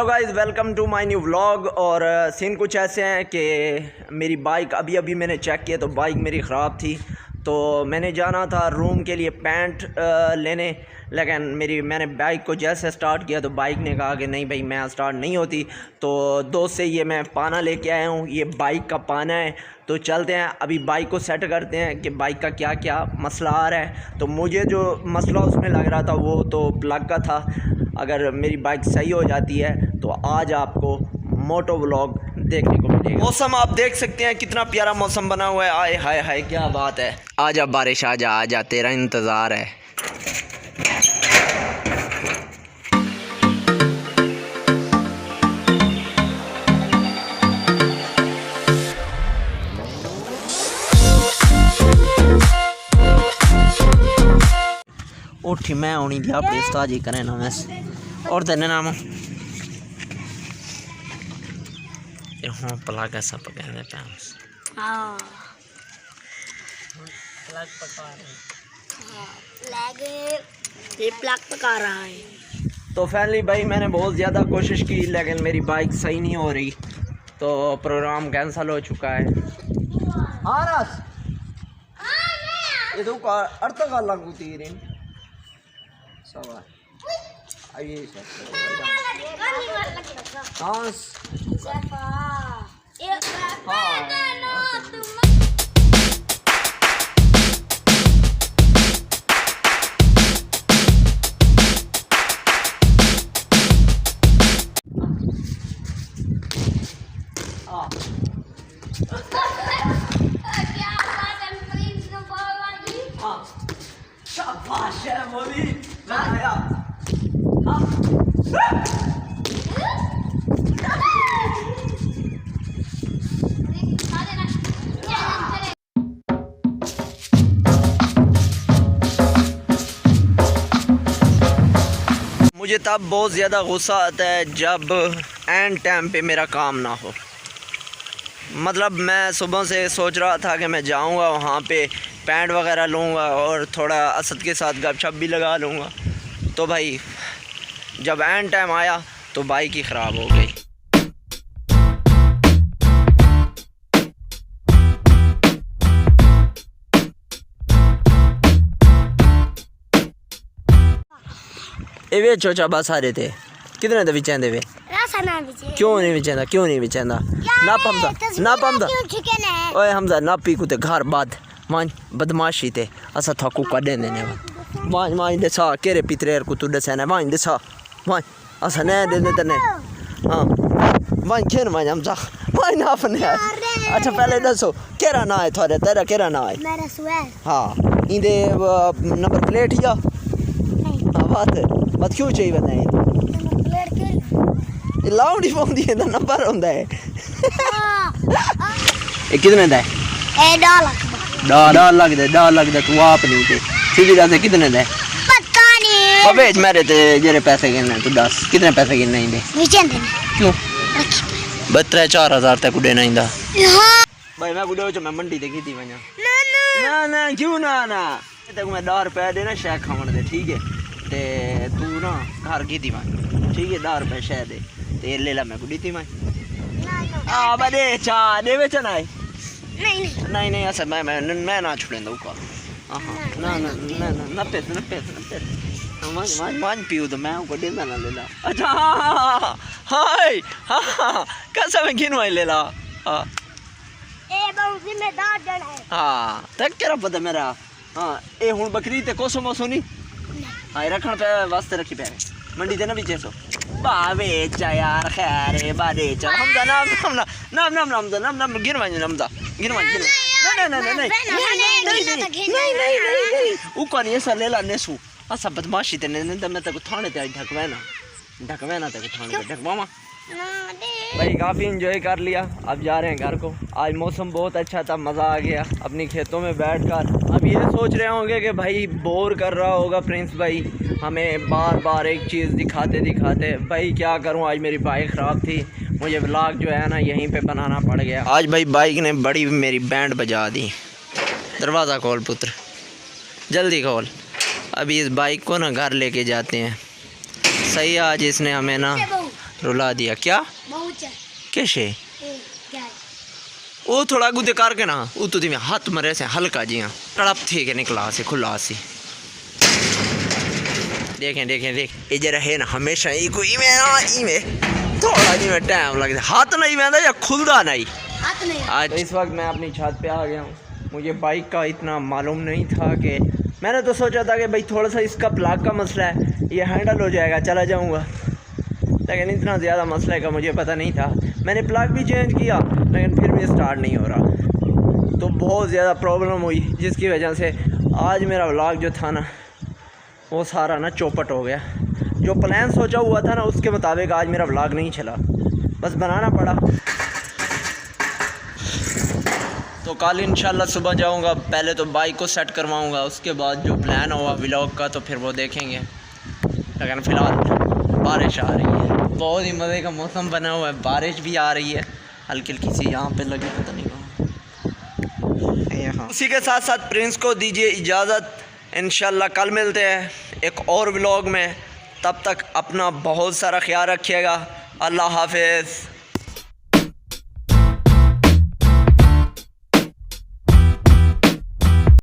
Hello guys, welcome to my new vlog. और scene कुछ ऐसे हैं कि मेरी बाइक अभी मैंने चेक किया तो बाइक मेरी ख़राब थी। तो मैंने जाना था रूम के लिए पैंट लेने, लेकिन मैंने बाइक को जैसे स्टार्ट किया तो बाइक ने कहा कि नहीं भाई मैं स्टार्ट नहीं होती। तो दोस्त से ये मैं पाना लेके आया हूँ, ये बाइक का पाना है। तो चलते हैं अभी बाइक को सेट करते हैं कि बाइक का क्या क्या मसला आ रहा है। तो मुझे जो मसला उसमें लग रहा था वो तो प्लग का था। अगर मेरी बाइक सही हो जाती है तो आज आपको मोटो व्लॉग देखने को मिलेगा। मौसम आप देख सकते हैं कितना प्यारा मौसम बना हुआ है। आए हाय हाय क्या बात है। आजा बारिश आजा तेरा इंतज़ार है। उठी मैं होनी थी आप जी करें ना वैसे और देने नाम हाँ प्लग ऐसा पकड़ने पे प्लग पका रहा है। तो फाइनली भाई मैंने बहुत ज़्यादा कोशिश की लेकिन मेरी बाइक सही नहीं हो रही, तो प्रोग्राम कैंसिल हो चुका है। आरस ये तो अर्थ का लागू तीरिन सवा आइए शाबाश है मोदी मैं आया। मुझे तब बहुत ज़्यादा गुस्सा आता है जब एंड टाइम पे मेरा काम ना हो। मतलब मैं सुबह से सोच रहा था कि मैं जाऊंगा वहाँ पे पैंट वगैरह लूँगा और थोड़ा असद के साथ गपशप भी लगा लूँगा। तो भाई जब एंड टाइम आया तो बाइक ही ख़राब हो गई। एवे चोचा बस आ रहे थे कितने दे बिचेंदे वे क्यों नहीं बिचेंदा ना पमदा ओए हमजा ना पी कुते घर बाद मान बदमाशी ते असा थकू कढे ने मान दे सा केरे पितरेर को तू दसे ने मान दे सा मान असा ने दे तने हां मान खेन मान हमजा मान अपने। अच्छा पहले दसो केरा ना है थारे तेरा केरा ना है? मेरा सुहेल। हां इंदे नंबर प्लेट या हां बात क्यों चाहिए बताएं प्लेट के लाउडी फोन दिए ना नंबर होता है। ये कितने दा है? ए $1 लग दे तू आप नहीं के सीधी बात है कितने दा है? पता नहीं अबे मेरे ते जेरे पैसे गिनने तू 10 कितने पैसे गिनने इंदे नीचे दे क्यों 4,000 तक देना इंदा भाई मैं गुडे मैं मंडी ते कीती वना ना क्यों ना तक मैं $10 देना शेक खावन दे ठीक है ते तू ना घर कीती मैं ठीक है $10 शेक दे ते ले ला मैं गुडी थी मैं आ बड़े चा दे बेचना है नहीं ऐसा मैं ना छुड़ेंदा ऊपर ना पैसे मान पियो तो मैं ऊपर देना ना ले ला। अच्छा हाय हाँ कैसा मैं गिनवाई ले ला ए बहुत जिम्मेदार जन है। हाँ तक केरा पता मेरा। हाँ ए हुन बकरी ते कोसो मोसो नहीं हाय रखण पे वास्ते रखी पे मंडी ते ना भी चेसो बावे चा यार खैर है बादे चा हमदा नाम गिनवाई नहीं ऊपर ये सा लेला नेसू असा बदमाशी ते ने मैं तक थाने ते ढकवेना तक थाने पे ढकवामा भाई काफ़ी इंजॉय कर लिया। अब जा रहे हैं घर को। आज मौसम बहुत अच्छा था, मज़ा आ गया अपनी खेतों में बैठकर। अब ये सोच रहे होंगे कि भाई बोर कर रहा होगा प्रिंस भाई हमें बार बार एक चीज़ दिखाते। भाई क्या करूं, आज मेरी बाइक ख़राब थी, मुझे व्लॉग जो है ना यहीं पे बनाना पड़ गया। आज भाई बाइक ने बड़ी मेरी बैंड बजा दी। दरवाज़ा खोल पुत्र, जल्दी खोल। अभी इस बाइक को ना घर लेके जाते हैं। सही आज इसने हमें ना रुला दिया क्या बहुत कैसे क्या वो थोड़ा गुदे करके ना वो तो तुम्हें हाथ मरे से हल्का जी तड़प थी के निकला से खुला सी देखें देखें देख ये जरा है ना हमेशा ही कोई में थोड़ा जी में टाइम लगता हाथ नहीं में या खुलदा नहीं हाथ नहीं आज तो इस वक्त मैं अपनी छत पे आ गया हूँ। मुझे बाइक का इतना मालूम नहीं था कि मैंने तो सोचा था कि भाई थोड़ा सा इसका प्लाग का मसला है ये हैंडल हो जाएगा चला जाऊँगा, लेकिन इतना ज़्यादा मसले का मुझे पता नहीं था। मैंने प्लग भी चेंज किया लेकिन फिर भी स्टार्ट नहीं हो रहा, तो बहुत ज़्यादा प्रॉब्लम हुई जिसकी वजह से आज मेरा व्लॉग जो था ना वो सारा ना चौपट हो गया। जो प्लान सोचा हुआ था ना उसके मुताबिक आज मेरा व्लॉग नहीं चला, बस बनाना पड़ा। तो कल इंशाल्लाह सुबह जाऊंगा, पहले तो बाइक को सेट करवाऊंगा, उसके बाद जो प्लान होगा व्लॉग का तो फिर वो देखेंगे। लेकिन फ़िलहाल बारिश आ रही है, बहुत ही मज़े का मौसम बना हुआ है, बारिश भी आ रही है हल्की हल्की सी यहाँ पे लगी पता नहीं कहाँ। उसी के साथ साथ प्रिंस को दीजिए इजाज़त, इंशाल्लाह कल मिलते हैं एक और व्लॉग में। तब तक अपना बहुत सारा ख्याल रखिएगा। अल्लाह हाफिज़।